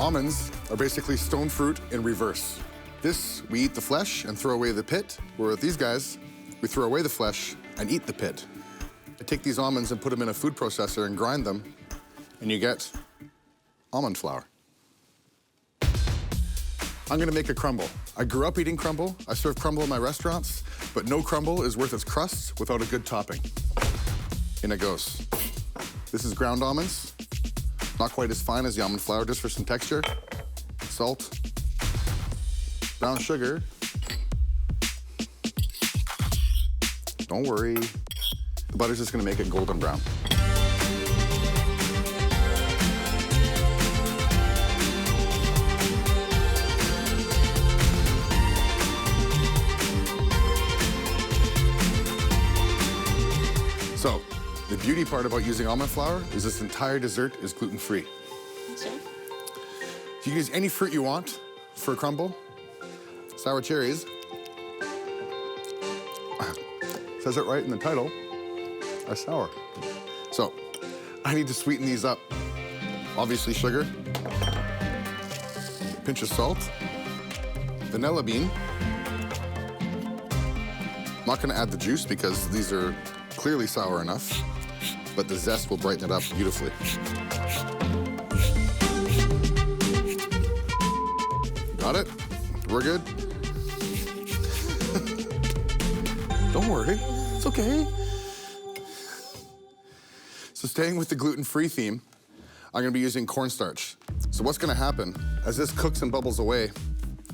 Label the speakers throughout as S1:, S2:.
S1: Almonds are basically stone fruit in reverse. This, we eat the flesh and throw away the pit, where with these guys, we throw away the flesh and eat the pit. I take these almonds and put them in a food processor and grind them, and you get almond flour. I'm gonna make a crumble. I grew up eating crumble. I serve crumble in my restaurants, but no crumble is worth its crust without a good topping. In it goes. This is ground almonds. Not quite as fine as the almond flour, just for some texture. Salt. Brown sugar. Don't worry. The butter's just gonna make it golden brown. So, the beauty part about using almond flour is this entire dessert is gluten-free.
S2: Okay.
S1: You can use any fruit you want for a crumble. Sour cherries, says it right in the title, are sour. So, I need to sweeten these up. Obviously sugar, pinch of salt, vanilla bean. I'm not gonna add the juice because these are clearly sour enough, but the zest will brighten it up beautifully. Got it? We're good? Don't worry, it's okay. So staying with the gluten-free theme, I'm gonna be using cornstarch. So what's gonna happen, as this cooks and bubbles away,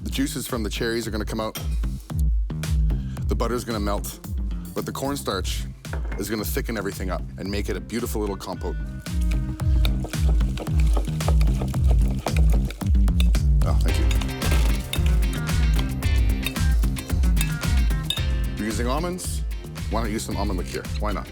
S1: the juices from the cherries are gonna come out, the butter's gonna melt, but the cornstarch is gonna thicken everything up and make it a beautiful little compote. Oh, thank you. You're using almonds, why not use some almond liqueur? Why not?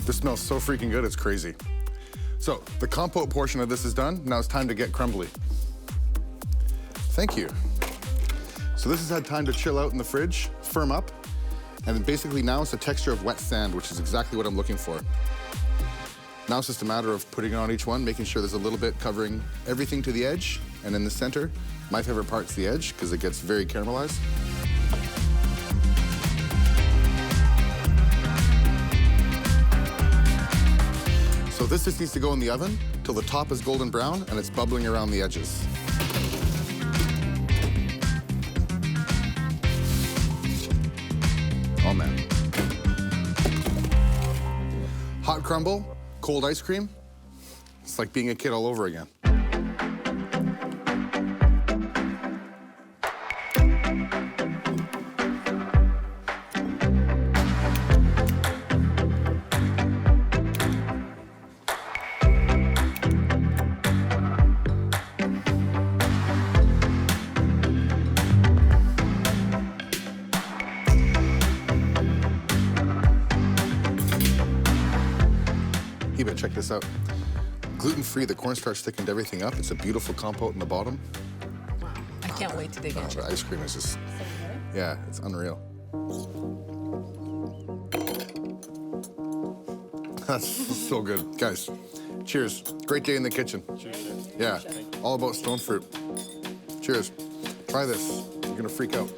S1: This smells so freaking good, it's crazy. So, the compote portion of this is done. Now it's time to get crumbly. Thank you. So this has had time to chill out in the fridge, firm up, and then basically now it's the texture of wet sand, which is exactly what I'm looking for. Now it's just a matter of putting it on each one, making sure there's a little bit covering everything to the edge, and in the center, my favorite part's the edge, because it gets very caramelized. So this just needs to go in the oven till the top is golden brown and it's bubbling around the edges. Oh man. Hot crumble, cold ice cream. It's like being a kid all over again. But check this out. Gluten-free, the cornstarch thickened everything up. It's a beautiful compote in the bottom.
S2: Wow. I can't wait to dig in.
S1: The ice cream is just, yeah, it's unreal. That's so good. Guys, cheers. Great day in the kitchen.
S3: Cheers.
S1: Yeah, all about stone fruit. Cheers. Try this. You're gonna freak out.